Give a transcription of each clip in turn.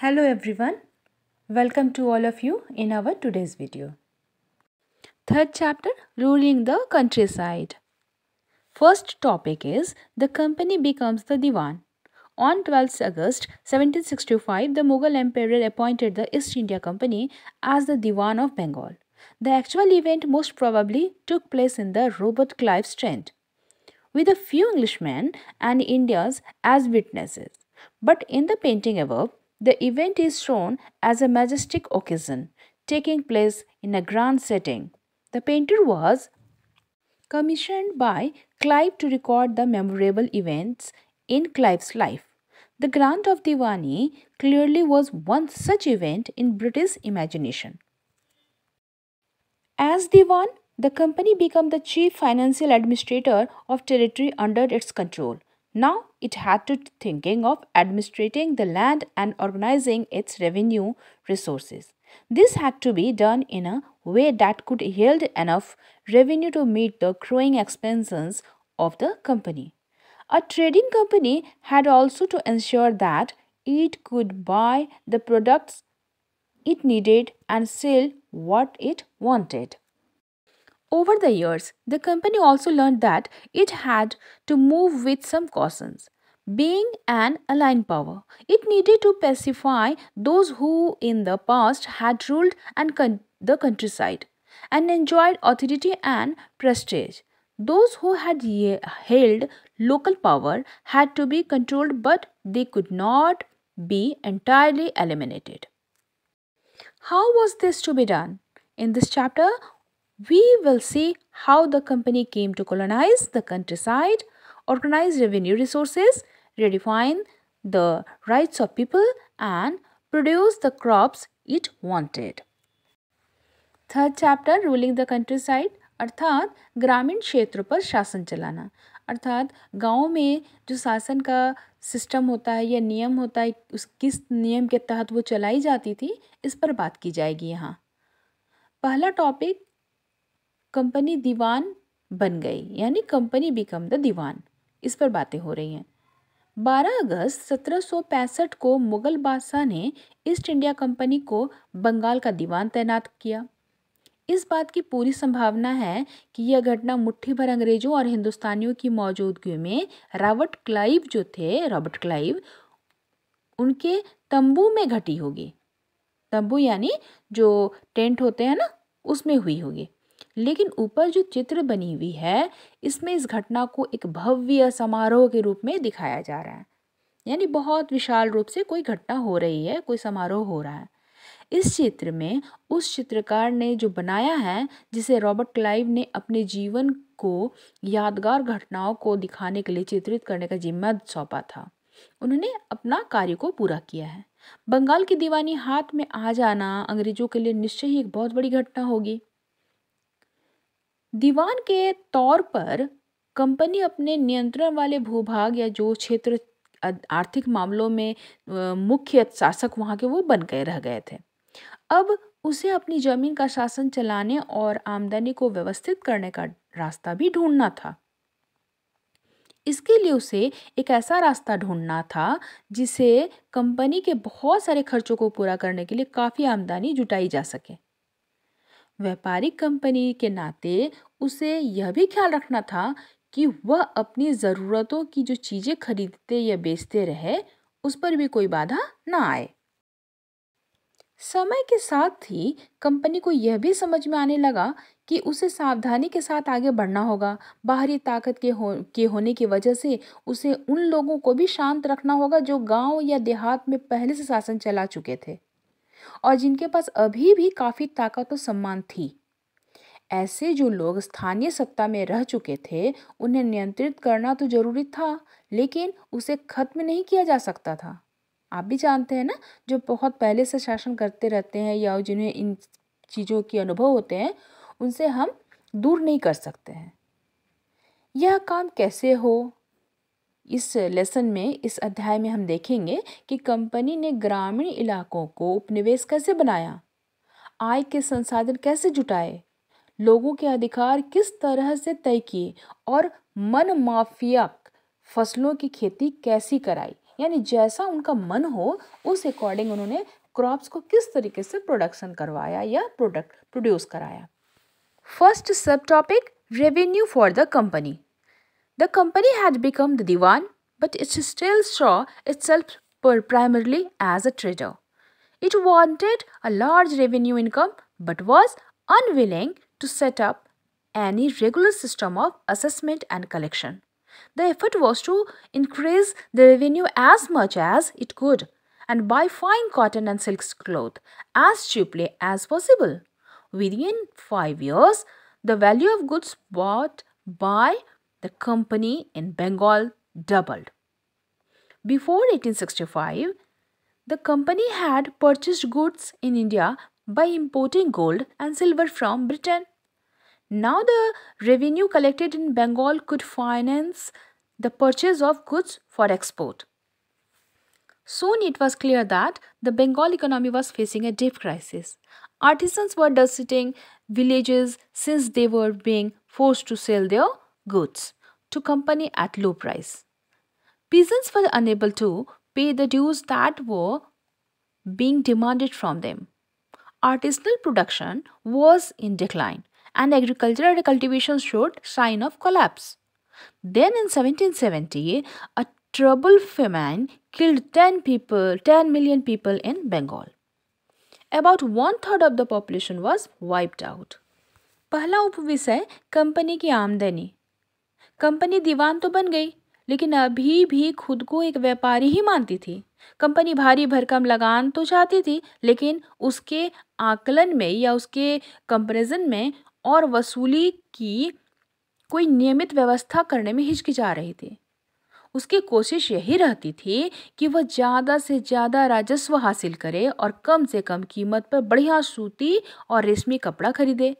Hello everyone, welcome to all of you in our today's video. Third chapter, ruling the countryside. First topic is the company becomes the Diwan. On 12th August 1765, the Mughal Emperor appointed the East India Company as the Diwan of Bengal. The actual event most probably took place in the Robert Clive Strand, with a few Englishmen and Indians as witnesses. But in the painting above, the event is shown as a majestic occasion, taking place in a grand setting. The painter was commissioned by Clive to record the memorable events in Clive's life. The grant of Diwani clearly was one such event in British imagination. As Diwan, the company became the chief financial administrator of territory under its control. Now it had to thinking of administrating the land and organizing its revenue resources. This had to be done in a way that could yield enough revenue to meet the growing expenses of the company. A trading company had also to ensure that it could buy the products it needed and sell what it wanted. Over the years, the company also learned that it had to move with some cautions. Being an aligned power, it needed to pacify those who in the past had ruled the countryside and enjoyed authority and prestige. Those who had held local power had to be controlled, but they could not be entirely eliminated. How was this to be done? In this chapter, we will see how the company came to colonize the countryside, organize revenue resources, redefine the rights of people, and produce the crops it wanted. Third chapter ruling the country side अर्थात ग्रामीण क्षेत्र पर शासन चलाना। अर्थात गाँव में जो शासन का सिस्टम होता है या नियम होता है, उस किस नियम के तहत वो चलाई जाती थी, इस पर बात की जाएगी यहाँ। पहला टॉपिक, कंपनी दीवान बन गई, यानी कंपनी बिकम द दीवान, इस पर बातें हो रही हैं। 12 अगस्त 1765 को मुगल बादशाह ने ईस्ट इंडिया कंपनी को बंगाल का दीवान तैनात किया। इस बात की पूरी संभावना है कि यह घटना मुट्ठी भर अंग्रेजों और हिंदुस्तानियों की मौजूदगी में रॉबर्ट क्लाइव उनके तंबू में घटी होगी। तंबू यानी जो टेंट होते हैं ना, उसमें हुई होगी। लेकिन ऊपर जो चित्र बनी हुई है, इसमें इस घटना को एक भव्य समारोह के रूप में दिखाया जा रहा है, यानी बहुत विशाल रूप से कोई घटना हो रही है, कोई समारोह हो रहा है। इस चित्र में उस चित्रकार ने जो बनाया है, जिसे रॉबर्ट क्लाइव ने अपने जीवन को यादगार घटनाओं को दिखाने के लिए चित्रित करने का जिम्मा सौंपा था, उन्होंने अपना कार्य को पूरा किया है। बंगाल की दीवानी हाथ में आ जाना अंग्रेजों के लिए निश्चय ही एक बहुत बड़ी घटना होगी। दीवान के तौर पर कंपनी अपने नियंत्रण वाले भूभाग या जो क्षेत्र आर्थिक मामलों में मुख्य शासक वहाँ के वो बन गए रह गए थे। अब उसे अपनी जमीन का शासन चलाने और आमदनी को व्यवस्थित करने का रास्ता भी ढूंढना था। इसके लिए उसे एक ऐसा रास्ता ढूंढना था जिसे कंपनी के बहुत सारे खर्चों को पूरा करने के लिए काफ़ी आमदनी जुटाई जा सके। व्यापारिक कंपनी के नाते उसे यह भी ख्याल रखना था कि वह अपनी ज़रूरतों की जो चीज़ें खरीदते या बेचते रहे, उस पर भी कोई बाधा ना आए। समय के साथ ही कंपनी को यह भी समझ में आने लगा कि उसे सावधानी के साथ आगे बढ़ना होगा। बाहरी ताकत के होने की वजह से उसे उन लोगों को भी शांत रखना होगा जो गांव या देहात में पहले से शासन चला चुके थे और जिनके पास अभी भी काफ़ी ताकत और सम्मान थी। ऐसे जो लोग स्थानीय सत्ता में रह चुके थे, उन्हें नियंत्रित करना तो जरूरी था, लेकिन उसे खत्म नहीं किया जा सकता था। आप भी जानते हैं ना, जो बहुत पहले से शासन करते रहते हैं या जिन्हें इन चीज़ों के अनुभव होते हैं, उनसे हम दूर नहीं कर सकते हैं। यह काम कैसे हो, इस लेसन में, इस अध्याय में हम देखेंगे कि कंपनी ने ग्रामीण इलाकों को उपनिवेश कैसे बनाया, आय के संसाधन कैसे जुटाए, लोगों के अधिकार किस तरह से तय किए और मन माफिया फसलों की खेती कैसी कराई। यानी जैसा उनका मन हो उस अकॉर्डिंग उन्होंने क्रॉप्स को किस तरीके से प्रोडक्शन करवाया या प्रोडक्ट प्रोड्यूस कराया। फर्स्ट सब topic, revenue for the company. The company had become the divan, but it still saw itself primarily as a trader. It wanted a large revenue income but was unwilling to set up any regular system of assessment and collection. The effort was to increase the revenue as much as it could and buy fine cotton and silk cloth as cheaply as possible. Within 5 years, the value of goods bought by the company in Bengal doubled. Before 1865, the company had purchased goods in India by importing gold and silver from Britain. Now the revenue collected in Bengal could finance the purchase of goods for export. Soon it was clear that the Bengal economy was facing a deep crisis. Artisans were deserting villages since they were being forced to sell their goods to company at low price. Peasants were unable to pay the dues that were being demanded from them. Artisanal production was in decline and agricultural cultivation showed sign of collapse. Then in 1770, a troubled famine killed 10 million people in Bengal. About one-third of the population was wiped out. पहला उपविषय, company की आमदनी। Company दीवान तो बन गई, लेकिन अभी भी खुद को एक व्यापारी ही मानती थी। कंपनी भारी भरकम लगान तो चाहती थी, लेकिन उसके आकलन में या उसके कंपैरिजन में और वसूली की कोई नियमित व्यवस्था करने में हिचकिचा रही थी। उसकी कोशिश यही रहती थी कि वह ज़्यादा से ज़्यादा राजस्व हासिल करे और कम से कम कीमत पर बढ़िया सूती और रेशमी कपड़ा खरीदे।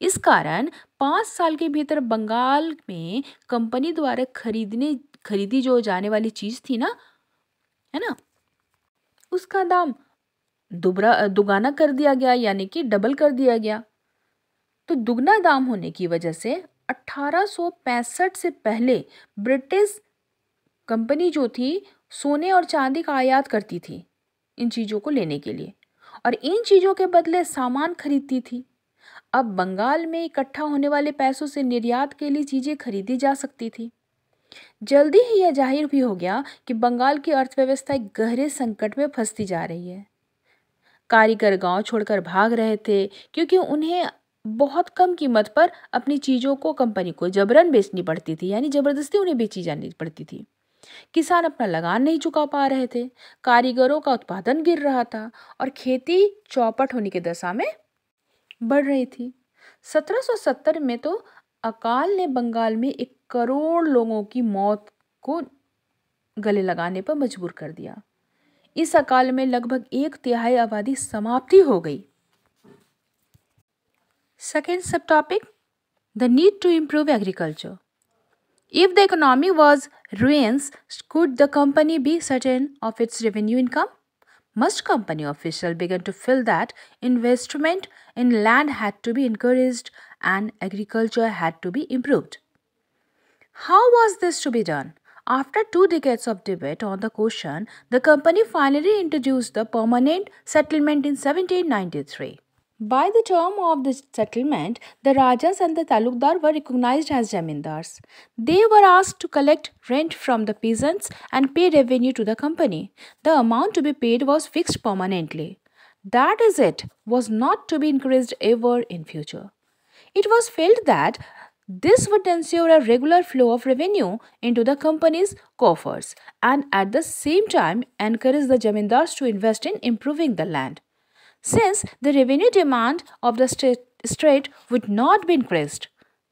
इस कारण 5 साल के भीतर बंगाल में कंपनी द्वारा खरीदी जो जाने वाली चीज थी ना, है ना, उसका दाम दुगना कर दिया गया, यानी कि डबल कर दिया गया। तो दुगना दाम होने की वजह से 1865 से पहले ब्रिटिश कंपनी जो थी सोने और चांदी का आयात करती थी इन चीज़ों को लेने के लिए, और इन चीज़ों के बदले सामान खरीदती थी। अब बंगाल में इकट्ठा होने वाले पैसों से निर्यात के लिए चीज़ें खरीदी जा सकती थी। जल्दी ही यह जाहिर भी हो गया कि बंगाल की अर्थव्यवस्था एक गहरे संकट में फंसती जा रही है। कारीगर गांव छोड़कर भाग रहे थे क्योंकि उन्हें बहुत कम कीमत पर अपनी चीज़ों को कंपनी को जबरन बेचनी पड़ती थी, यानी ज़बरदस्ती उन्हें बेची जानी पड़ती थी। किसान अपना लगान नहीं चुका पा रहे थे, कारीगरों का उत्पादन गिर रहा था और खेती चौपट होने की दशा में बढ़ रही थी। 1770 में तो अकाल ने बंगाल में 1 करोड़ लोगों की मौत को गले लगाने पर मजबूर कर दिया। इस अकाल में लगभग 1/3 आबादी समाप्ति हो गई। Second sub topic, the need to improve agriculture. If the economy was ruinous, could the company be certain of its revenue income? Must company officials begin to feel that investment in land had to be encouraged and agriculture had to be improved? How was this to be done? After 2 decades of debate on the question, the company finally introduced the permanent settlement in 1793. By the term of the settlement, the Rajas and the Talukdar were recognized as Jamindars. They were asked to collect rent from the peasants and pay revenue to the company. The amount to be paid was fixed permanently. That is, it was not to be increased ever in future. It was felt that this would ensure a regular flow of revenue into the company's coffers and at the same time encourage the Jamindars to invest in improving the land. Since the revenue demand of the state would not be increased,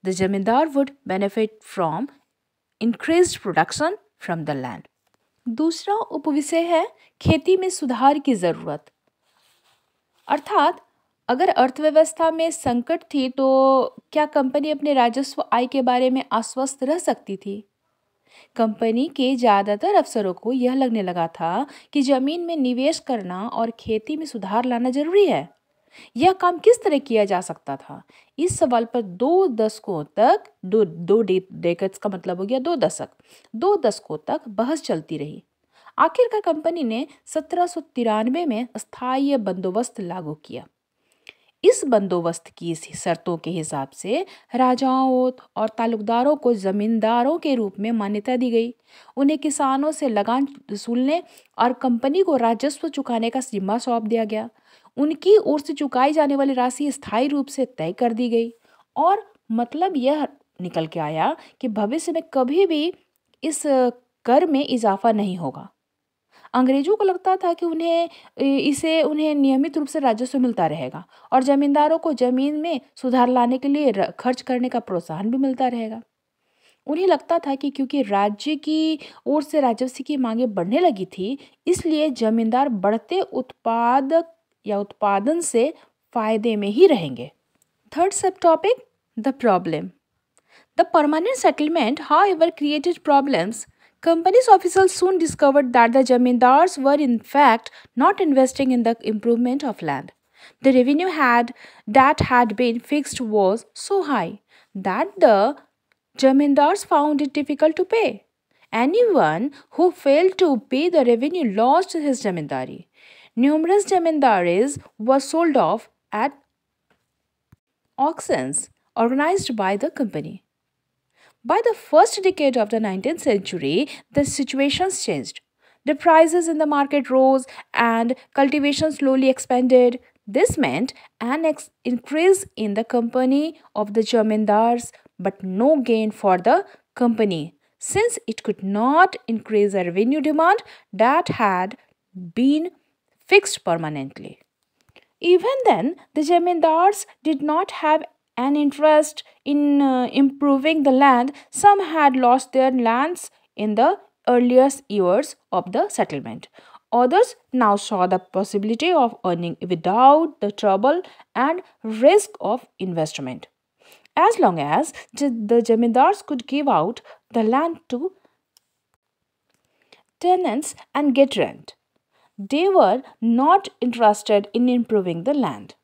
the Jamindar would benefit from increased production from the land. दूसरा उपविषय है खेती में सुधार की जरूरत। अर्थात अगर अर्थव्यवस्था में संकट थी तो क्या कंपनी अपने राजस्व आय के बारे में आश्वस्त रह सकती थी? कंपनी के ज़्यादातर अफसरों को यह लगने लगा था कि ज़मीन में निवेश करना और खेती में सुधार लाना जरूरी है। यह काम किस तरह किया जा सकता था? इस सवाल पर 2 दशकों तक, दो डेकेड्स का मतलब हो गया 2 दशक, 2 दशकों तक बहस चलती रही। आखिरकार कंपनी ने 1793 में स्थायी बंदोबस्त लागू किया। इस बंदोबस्त की शर्तों के हिसाब से राजाओं और तालुकदारों को जमींदारों के रूप में मान्यता दी गई। उन्हें किसानों से लगान वसूलने और कंपनी को राजस्व चुकाने का जिम्मा सौंप दिया गया। उनकी ओर से चुकाई जाने वाली राशि स्थायी रूप से तय कर दी गई और मतलब यह निकल के आया कि भविष्य में कभी भी इस कर में इजाफा नहीं होगा। अंग्रेजों को लगता था कि उन्हें नियमित रूप से राजस्व मिलता रहेगा और जमींदारों को जमीन में सुधार लाने के लिए खर्च करने का प्रोत्साहन भी मिलता रहेगा। उन्हें लगता था कि क्योंकि राज्य की ओर से राजस्व की मांगे बढ़ने लगी थी, इसलिए जमींदार बढ़ते उत्पादन से फायदे में ही रहेंगे। थर्ड सब topic, the problem. The permanent settlement, however, created problems. Company's officials soon discovered that the zamindars were in fact not investing in the improvement of land. The revenue that had been fixed was so high that the zamindars found it difficult to pay. Anyone who failed to pay the revenue lost his zamindari. Numerous zamindaries were sold off at auctions organized by the company. By the first decade of the 19th century, the situations changed. The prices in the market rose and cultivation slowly expanded. This meant an increase in the company of the Jamindars, but no gain for the company, since it could not increase the revenue demand that had been fixed permanently. Even then, the Jamindars did not have an interest in improving the land. Some had lost their lands in the earliest years of the settlement. Others now saw the possibility of earning without the trouble and risk of investment. As long as the Jamindars could give out the land to tenants and get rent, they were not interested in improving the land.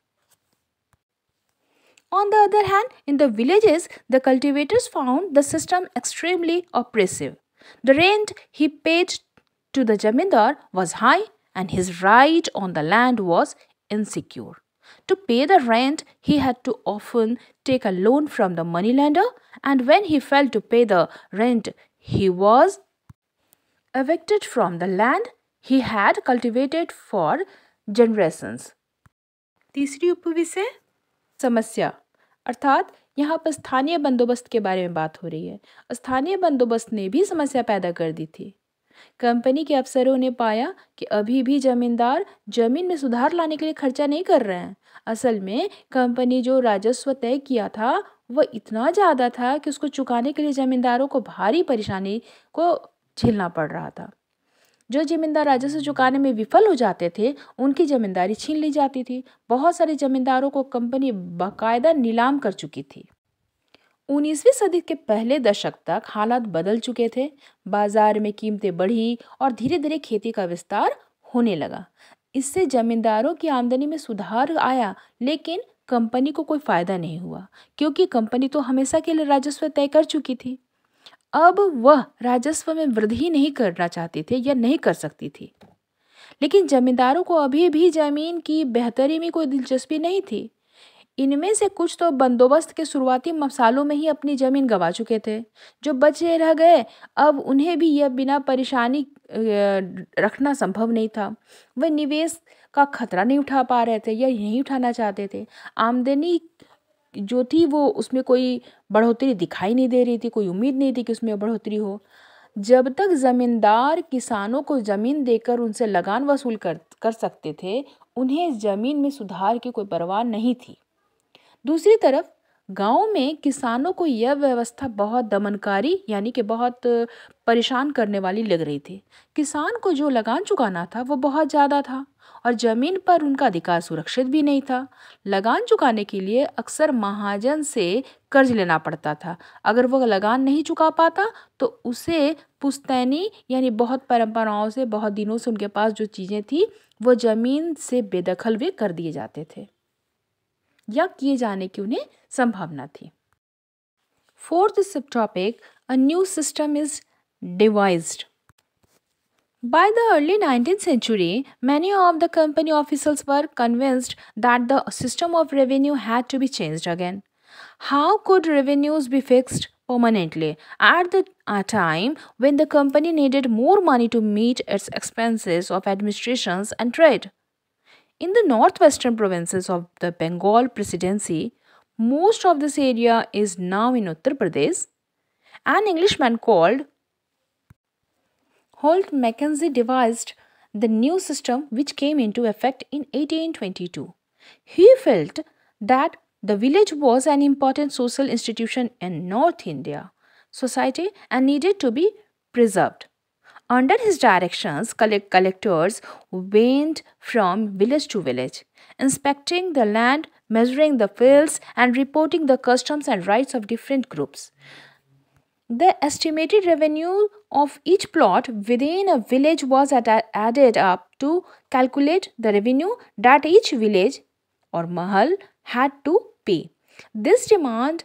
On the other hand, in the villages, the cultivators found the system extremely oppressive. The rent he paid to the jamindar was high and his right on the land was insecure. To pay the rent, he had to often take a loan from the moneylender, and when he failed to pay the rent, he was evicted from the land he had cultivated for generations. तीसरी उपविषय, समस्या, अर्थात यहाँ पर स्थानीय बंदोबस्त के बारे में बात हो रही है। स्थानीय बंदोबस्त ने भी समस्या पैदा कर दी थी। कंपनी के अफसरों ने पाया कि अभी भी जमींदार जमीन में सुधार लाने के लिए खर्चा नहीं कर रहे हैं। असल में कंपनी जो राजस्व तय किया था वह इतना ज़्यादा था कि उसको चुकाने के लिए जमींदारों को भारी परेशानी को झेलना पड़ रहा था। जो जमींदार राजस्व चुकाने में विफल हो जाते थे, उनकी जमींदारी छीन ली जाती थी। बहुत सारे जमींदारों को कंपनी बाकायदा नीलाम कर चुकी थी। 19वीं सदी के पहले दशक तक हालात बदल चुके थे। बाजार में कीमतें बढ़ी और धीरे धीरे खेती का विस्तार होने लगा। इससे जमींदारों की आमदनी में सुधार आया, लेकिन कंपनी को कोई फायदा नहीं हुआ, क्योंकि कंपनी तो हमेशा के लिए राजस्व तय कर चुकी थी। अब वह राजस्व में वृद्धि नहीं करना चाहती थे या नहीं कर सकती थी। लेकिन जमींदारों को अभी भी जमीन की बेहतरी में कोई दिलचस्पी नहीं थी। इनमें से कुछ तो बंदोबस्त के शुरुआती सालों में ही अपनी जमीन गंवा चुके थे। जो बचे रह गए, अब उन्हें भी यह बिना परेशानी रखना संभव नहीं था। वे निवेश का खतरा नहीं उठा पा रहे थे या नहीं उठाना चाहते थे। आमदनी जो थी वो उसमें कोई बढ़ोतरी दिखाई नहीं दे रही थी, कोई उम्मीद नहीं थी कि उसमें बढ़ोतरी हो। जब तक जमींदार किसानों को जमीन देकर उनसे लगान वसूल कर सकते थे, उन्हें जमीन में सुधार की कोई परवाह नहीं थी। दूसरी तरफ गांव में किसानों को यह व्यवस्था बहुत दमनकारी यानी कि बहुत परेशान करने वाली लग रही थी। किसान को जो लगान चुकाना था वो बहुत ज़्यादा था और ज़मीन पर उनका अधिकार सुरक्षित भी नहीं था। लगान चुकाने के लिए अक्सर महाजन से कर्ज लेना पड़ता था। अगर वह लगान नहीं चुका पाता तो उसे पुश्तैनी यानी बहुत परंपराओं से, बहुत दिनों से उनके पास जो चीज़ें थी वो ज़मीन से बेदखल वे कर दिए जाते थे या किए जाने की उन्हें संभावना थी। फोर्थ सब topic, a new system is devised. By the early 19th century, many of the company officials were convinced that the system of revenue had to be changed again. How could revenues be fixed permanently at the a time when the company needed more money to meet its expenses of administrations and trade? In the northwestern provinces of the Bengal Presidency, most of this area is now in Uttar Pradesh. An Englishman called Holt Mackenzie devised the new system which came into effect in 1822. He felt that the village was an important social institution in North India society and needed to be preserved. Under his directions, collectors went from village to village, inspecting the land, measuring the fields, and reporting the customs and rights of different groups. The estimated revenue of each plot within a village was added up to calculate the revenue that each village or mahal had to pay. This demand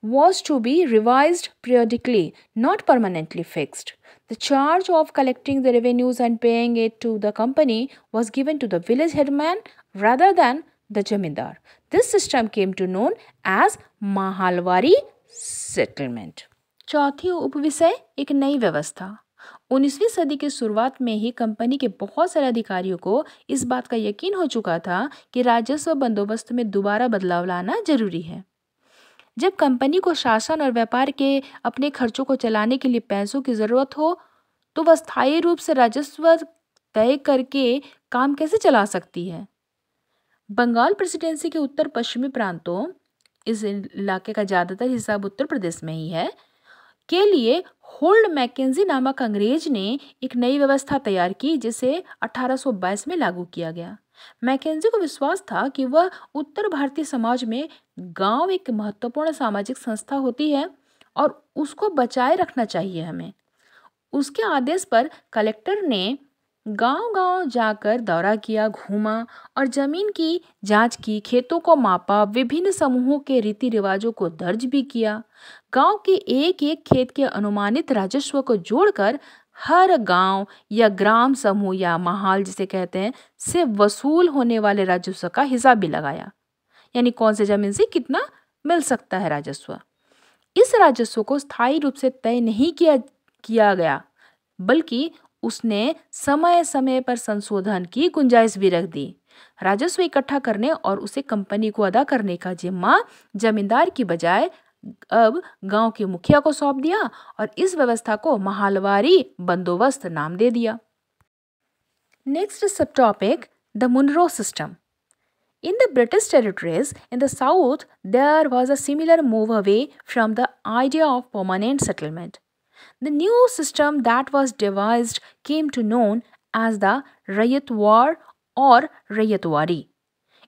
was to be revised periodically, not permanently fixed. The charge of collecting the revenues and paying it to the company was given to the village headman rather than the jamindar. This system came to known as Mahalwari settlement. चौथी उपविषय एक नई व्यवस्था। 19वीं सदी की शुरुआत में ही कंपनी के बहुत सारे अधिकारियों को इस बात का यकीन हो चुका था कि राजस्व बंदोबस्त में दोबारा बदलाव लाना जरूरी है। जब कंपनी को शासन और व्यापार के अपने खर्चों को चलाने के लिए पैसों की जरूरत हो तो वह स्थायी रूप से राजस्व तय करके काम कैसे चला सकती है। बंगाल प्रेसिडेंसी के उत्तर पश्चिमी प्रांतों, इस इलाके का ज़्यादातर हिस्सा उत्तर प्रदेश में ही है, के लिए होल्ड मैकेंजी नामक अंग्रेज ने एक नई व्यवस्था तैयार की जिसे 1822 में लागू किया गया। मैकेंजी को विश्वास था कि वह उत्तर भारतीय समाज में गांव एक महत्वपूर्ण सामाजिक संस्था होती है और उसको बचाए रखना चाहिए हमें। उसके आदेश पर कलेक्टर ने गांव-गांव जाकर दौरा किया, घूमा और जमीन की जांच की, खेतों को मापा, विभिन्न समूहों के रीति रिवाजों को दर्ज भी किया। गांव के एक एक खेत के अनुमानित राजस्व को जोड़कर हर गांव या ग्राम समूह या महाल जिसे कहते हैं से वसूल होने वाले राजस्व का हिसाब भी लगाया, यानी कौन से जमीन से कितना मिल सकता है राजस्व। इस राजस्व को स्थायी रूप से तय नहीं किया गया, बल्कि उसने समय समय पर संशोधन की गुंजाइश भी रख दी। राजस्व इकट्ठा करने और उसे कंपनी को अदा करने का जिम्मा जमींदार की बजाय अब गांव के मुखिया को सौंप दिया और इस व्यवस्था को महालवारी बंदोबस्त नाम दे दिया। Next sub topic the Munro system. In the British territories in the south, there was a similar move away from the idea of permanent settlement. The new system that was devised came to known as the Rayatwar or Rayatwari.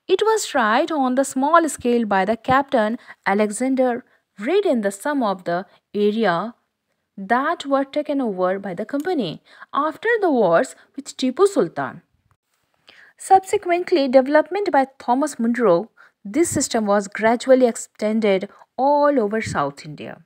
It was tried on the small scale by the Captain Alexander Reid in the some of the area that were taken over by the company after the wars with Tipu Sultan. Subsequently, development by Thomas Munro, this system was gradually extended all over South India.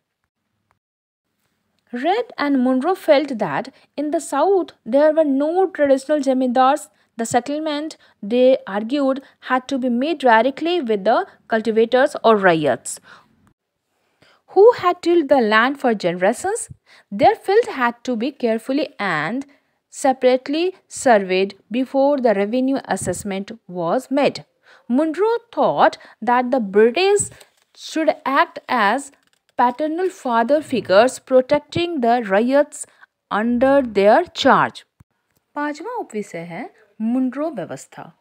Reid and Munro felt that in the south there were no traditional zamindars. The settlement, they argued, had to be made directly with the cultivators or ryots who had tilled the land for generations. Their field had to be carefully and separately surveyed before the revenue assessment was made. Munro thought that the British should act as paternal father figures protecting the riots under their charge. पांचवा उपविषय है Munro व्यवस्था।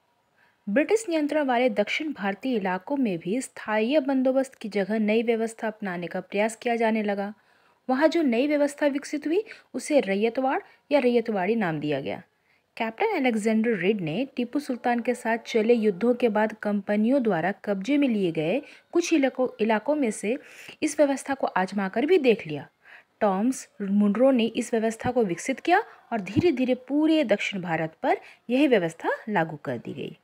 British नियंत्रण वाले दक्षिण भारतीय इलाकों में भी स्थायी बंदोबस्त की जगह नई व्यवस्था अपनाने का प्रयास किया जाने लगा। वहाँ जो नई व्यवस्था विकसित हुई उसे रैयतवाड़ या रैयतवाड़ी नाम दिया गया। कैप्टन अलेक्जेंडर रिड ने टीपू सुल्तान के साथ चले युद्धों के बाद कंपनियों द्वारा कब्जे में लिए गए कुछ इलाकों में से इस व्यवस्था को आजमा कर भी देख लिया। टॉमस मुनरो ने इस व्यवस्था को विकसित किया और धीरे धीरे पूरे दक्षिण भारत पर यही व्यवस्था लागू कर दी गई।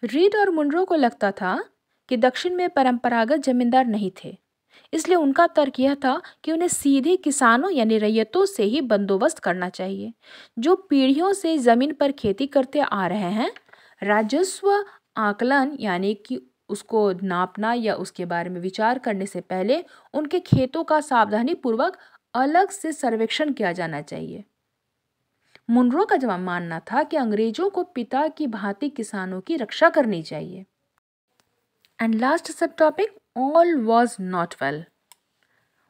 रीड और मुनरो को लगता था कि दक्षिण में परंपरागत जमींदार नहीं थे, इसलिए उनका तर्क यह था कि उन्हें सीधे किसानों यानी रैयतों से ही बंदोबस्त करना चाहिए, जो पीढ़ियों से ज़मीन पर खेती करते आ रहे हैं। राजस्व आकलन यानी कि उसको नापना या उसके बारे में विचार करने से पहले उनके खेतों का सावधानीपूर्वक अलग से सर्वेक्षण किया जाना चाहिए। मुनरो का जवाब मानना था कि अंग्रेजों को पिता की भांति किसानों की रक्षा करनी चाहिए। एंड लास्ट सब topic, all was not well.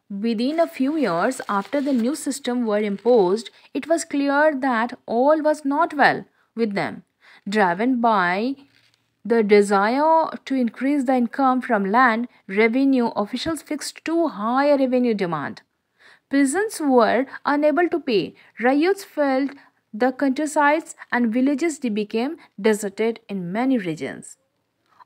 Within a few years after the new system were imposed, it was clear that all was not well with them. Driven by the desire to increase the income from land, revenue officials fixed too high a revenue demand. Peasants were unable to pay. Riots filled the countrysides and villages became deserted in many regions.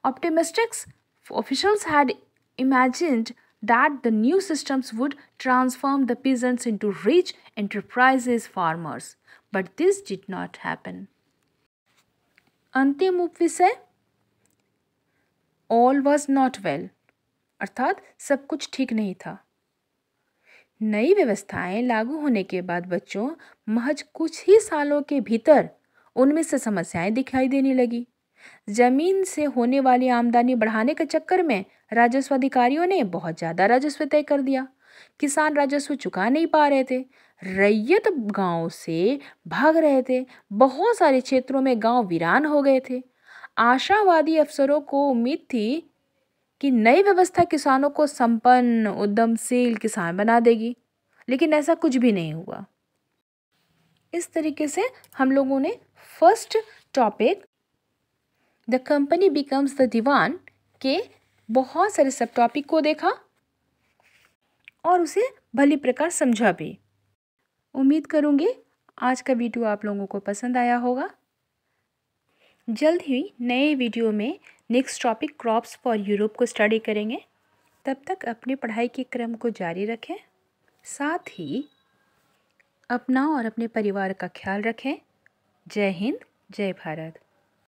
Optimistic officials had imagined that the new systems would transform the peasants into rich, enterprising farmers, but this did not happen. अंतिम उपविषय, all was not well, अर्थात सब कुछ ठीक नहीं था। नई व्यवस्थाएं लागू होने के बाद बच्चों महज कुछ ही सालों के भीतर उनमें से समस्याएं दिखाई देने लगी। जमीन से होने वाली आमदनी बढ़ाने के चक्कर में राजस्व अधिकारियों ने बहुत ज़्यादा राजस्व तय कर दिया। किसान राजस्व चुका नहीं पा रहे थे। रैयत गांव से भाग रहे थे। बहुत सारे क्षेत्रों में गांव वीरान हो गए थे। आशावादी अफसरों को उम्मीद थी कि नई व्यवस्था किसानों को संपन्न, उद्यमशील किसान बना देगी, लेकिन ऐसा कुछ भी नहीं हुआ। इस तरीके से हम लोगों ने first topic the company becomes the Diwan के बहुत सारे सब टॉपिक को देखा और उसे भली प्रकार समझा भी। उम्मीद करूँगी आज का वीडियो आप लोगों को पसंद आया होगा। जल्द ही नए वीडियो में next topic crops for Europe को स्टडी करेंगे। तब तक अपनी पढ़ाई के क्रम को जारी रखें, साथ ही अपना और अपने परिवार का ख्याल रखें। जय हिंद, जय भारत।